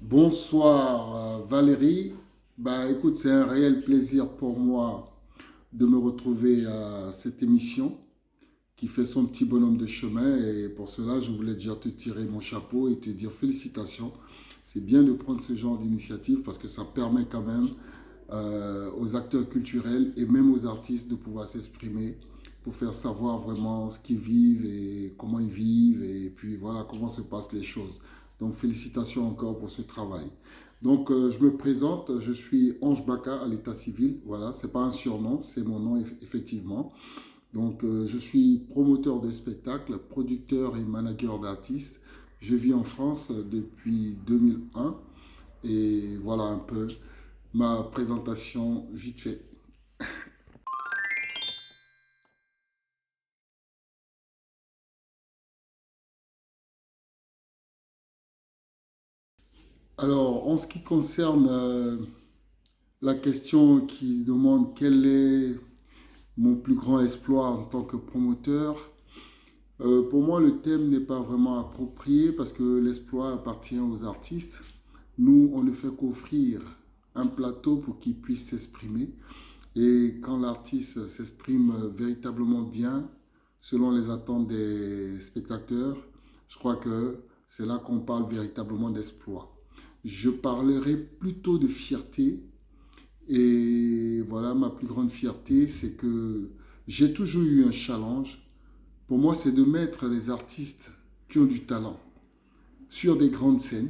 Bonsoir Valérie. Écoute, c'est un réel plaisir pour moi de me retrouver à cette émission qui fait son petit bonhomme de chemin. Et pour cela, je voulais déjà te tirer mon chapeau et te dire félicitations. C'est bien de prendre ce genre d'initiative parce que ça permet quand même aux acteurs culturels et même aux artistes de pouvoir s'exprimer pour faire savoir vraiment ce qu'ils vivent et comment ils vivent et puis voilà comment se passent les choses. Donc félicitations encore pour ce travail. Donc je me présente, je suis Ange Baka à l'état civil. Voilà, c'est pas un surnom, c'est mon nom effectivement. Donc je suis promoteur de spectacles, producteur et manager d'artistes. Je vis en France depuis 2001 et voilà un peu ma présentation vite fait. Alors, en ce qui concerne la question qui demande quel est mon plus grand exploit en tant que promoteur, pour moi, le thème n'est pas vraiment approprié parce que l'exploit appartient aux artistes. Nous, on ne fait qu'offrir un plateau pour qu'ils puissent s'exprimer. Et quand l'artiste s'exprime véritablement bien, selon les attentes des spectateurs, je crois que c'est là qu'on parle véritablement d'exploit. Je parlerai plutôt de fierté. Et voilà, ma plus grande fierté, c'est que j'ai toujours eu un challenge. Pour moi, c'est de mettre les artistes qui ont du talent sur des grandes scènes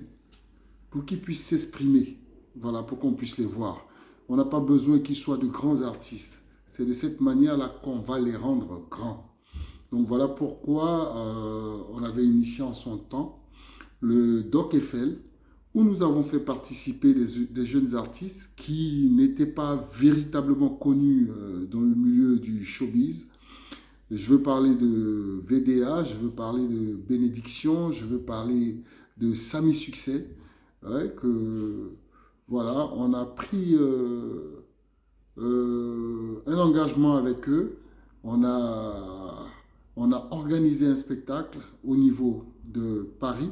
pour qu'ils puissent s'exprimer. Voilà, pour qu'on puisse les voir. On n'a pas besoin qu'ils soient de grands artistes. C'est de cette manière-là qu'on va les rendre grands. Donc voilà pourquoi on avait initié en son temps le Doc Eiffel, où nous avons fait participer des jeunes artistes qui n'étaient pas véritablement connus dans le milieu du showbiz. Je veux parler de VDA, je veux parler de Bénédiction, je veux parler de Samy Succès, ouais, que voilà, on a pris un engagement avec eux. On a, on a organisé un spectacle au niveau de Paris.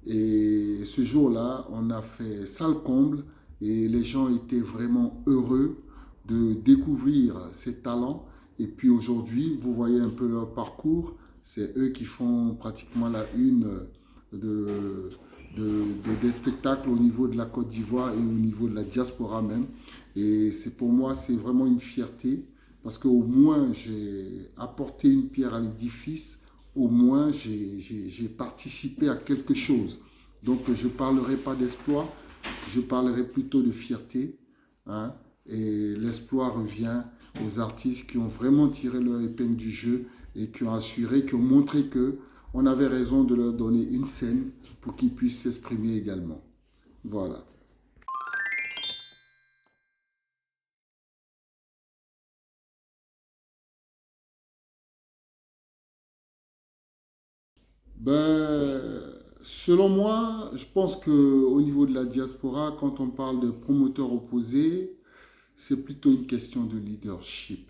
Et ce jour-là, on a fait salle comble et les gens étaient vraiment heureux de découvrir ces talents. Et puis aujourd'hui, vous voyez un peu leur parcours. C'est eux qui font pratiquement la une de, des spectacles au niveau de la Côte d'Ivoire et au niveau de la diaspora même. Et c'est pour moi, c'est vraiment une fierté parce qu'au moins j'ai apporté une pierre à l'édifice, au moins j'ai participé à quelque chose. Donc je ne parlerai pas d'exploit, je parlerai plutôt de fierté. Hein, et l'exploit revient aux artistes qui ont vraiment tiré leur épingle du jeu et qui ont assuré, qui ont montré que on avait raison de leur donner une scène pour qu'ils puissent s'exprimer également. Voilà. Selon moi, je pense qu'au niveau de la diaspora, quand on parle de promoteurs opposés, c'est plutôt une question de leadership.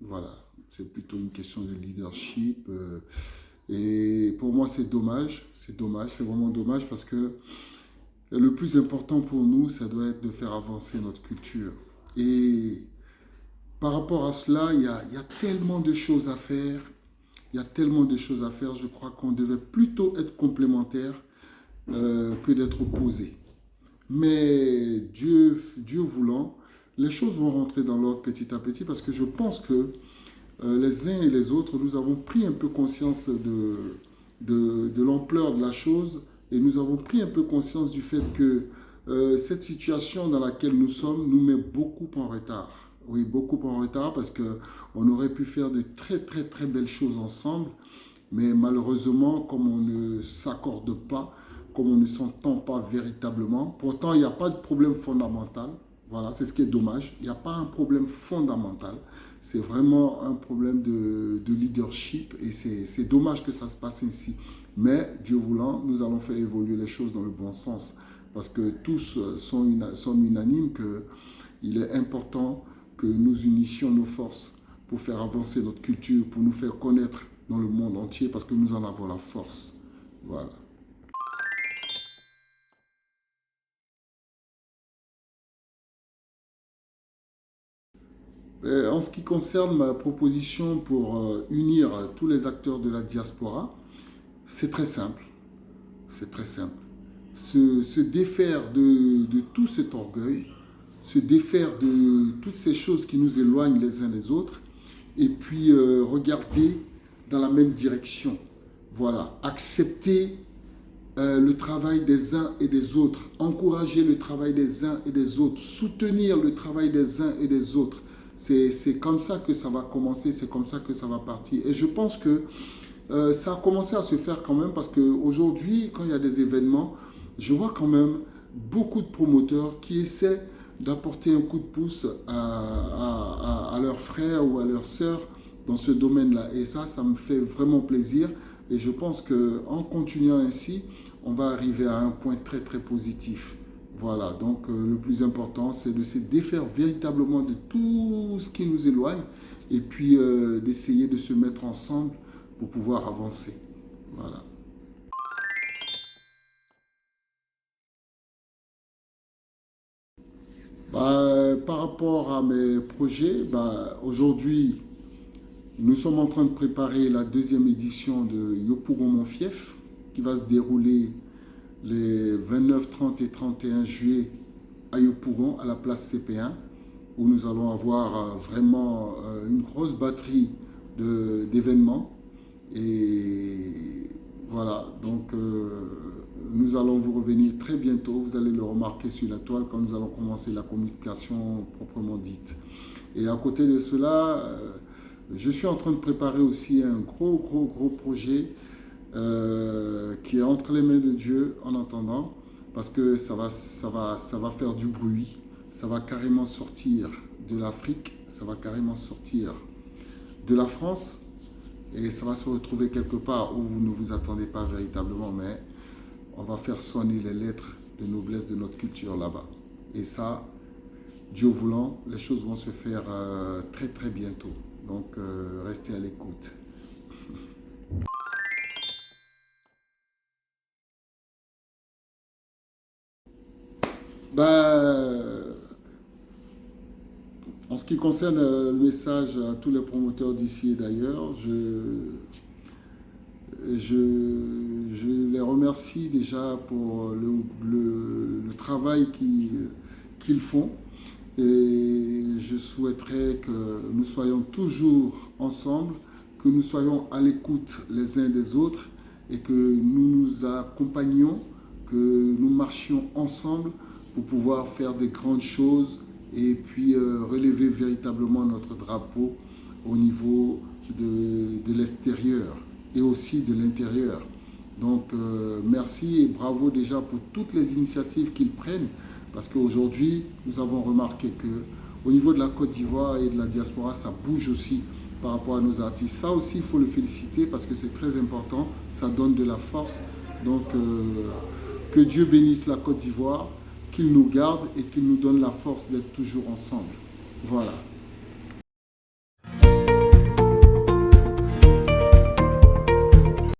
Voilà, c'est plutôt une question de leadership. Et pour moi, c'est dommage, c'est vraiment dommage parce que le plus important pour nous, ça doit être de faire avancer notre culture. Et par rapport à cela, il y a tellement de choses à faire. Il y a tellement de choses à faire. Je crois qu'on devait plutôt être complémentaires que d'être opposés. Mais Dieu voulant, les choses vont rentrer dans l'ordre petit à petit parce que je pense que les uns et les autres, nous avons pris un peu conscience de l'ampleur de la chose et nous avons pris un peu conscience du fait que cette situation dans laquelle nous sommes nous met beaucoup en retard. Oui, beaucoup en retard parce qu'on aurait pu faire de très très très belles choses ensemble, mais malheureusement, comme on ne s'accorde pas, comme on ne s'entend pas véritablement, pourtant il n'y a pas de problème fondamental. Voilà, c'est ce qui est dommage. Il n'y a pas un problème fondamental. C'est vraiment un problème de leadership et c'est dommage que ça se passe ainsi. Mais Dieu voulant, nous allons faire évoluer les choses dans le bon sens parce que tous sont unanimes qu'il est important que nous unissions nos forces pour faire avancer notre culture, pour nous faire connaître dans le monde entier parce que nous en avons la force. Voilà. En ce qui concerne ma proposition pour unir tous les acteurs de la diaspora, c'est très simple. C'est très simple. Se défaire de tout cet orgueil, se défaire de toutes ces choses qui nous éloignent les uns des autres, et puis regarder dans la même direction. Voilà, accepter le travail des uns et des autres, encourager le travail des uns et des autres, soutenir le travail des uns et des autres. C'est comme ça que ça va commencer, c'est comme ça que ça va partir. Et je pense que ça a commencé à se faire quand même parce qu'aujourd'hui, quand il y a des événements, je vois quand même beaucoup de promoteurs qui essaient d'apporter un coup de pouce à leurs frères ou à leurs sœurs dans ce domaine-là. Et ça me fait vraiment plaisir. Et je pense qu'en continuant ainsi, on va arriver à un point très très positif. Voilà, donc le plus important, c'est de se défaire véritablement de tout ce qui nous éloigne et puis d'essayer de se mettre ensemble pour pouvoir avancer. Voilà. Par rapport à mes projets, aujourd'hui, nous sommes en train de préparer la deuxième édition de Yopougon Mon Fief, qui va se dérouler les 29, 30 et 31 juillet à Yopougon, à la place CP1, où nous allons avoir vraiment une grosse batterie d'événements. Et voilà, donc nous allons vous revenir très bientôt. Vous allez le remarquer sur la toile quand nous allons commencer la communication proprement dite. Et à côté de cela, je suis en train de préparer aussi un gros projet qui est entre les mains de Dieu en attendant, parce que ça va faire du bruit, ça va carrément sortir de l'Afrique, ça va carrément sortir de la France, et ça va se retrouver quelque part où vous ne vous attendez pas véritablement, mais on va faire sonner les lettres de noblesse de notre culture là-bas. Et ça, Dieu voulant, les choses vont se faire très très bientôt. Donc restez à l'écoute. En ce qui concerne le message à tous les promoteurs d'ici et d'ailleurs, je les remercie déjà pour le travail qu'ils font. Et je souhaiterais que nous soyons toujours ensemble, que nous soyons à l'écoute les uns des autres et que nous nous accompagnions, que nous marchions ensemble pour pouvoir faire des grandes choses et puis relever véritablement notre drapeau au niveau de l'extérieur et aussi de l'intérieur. Donc merci et bravo déjà pour toutes les initiatives qu'ils prennent, parce qu'aujourd'hui nous avons remarqué qu'au niveau de la Côte d'Ivoire et de la diaspora, ça bouge aussi par rapport à nos artistes. Ça aussi, il faut le féliciter parce que c'est très important, ça donne de la force. Donc que Dieu bénisse la Côte d'Ivoire, qu'il nous garde et qu'il nous donne la force d'être toujours ensemble. Voilà.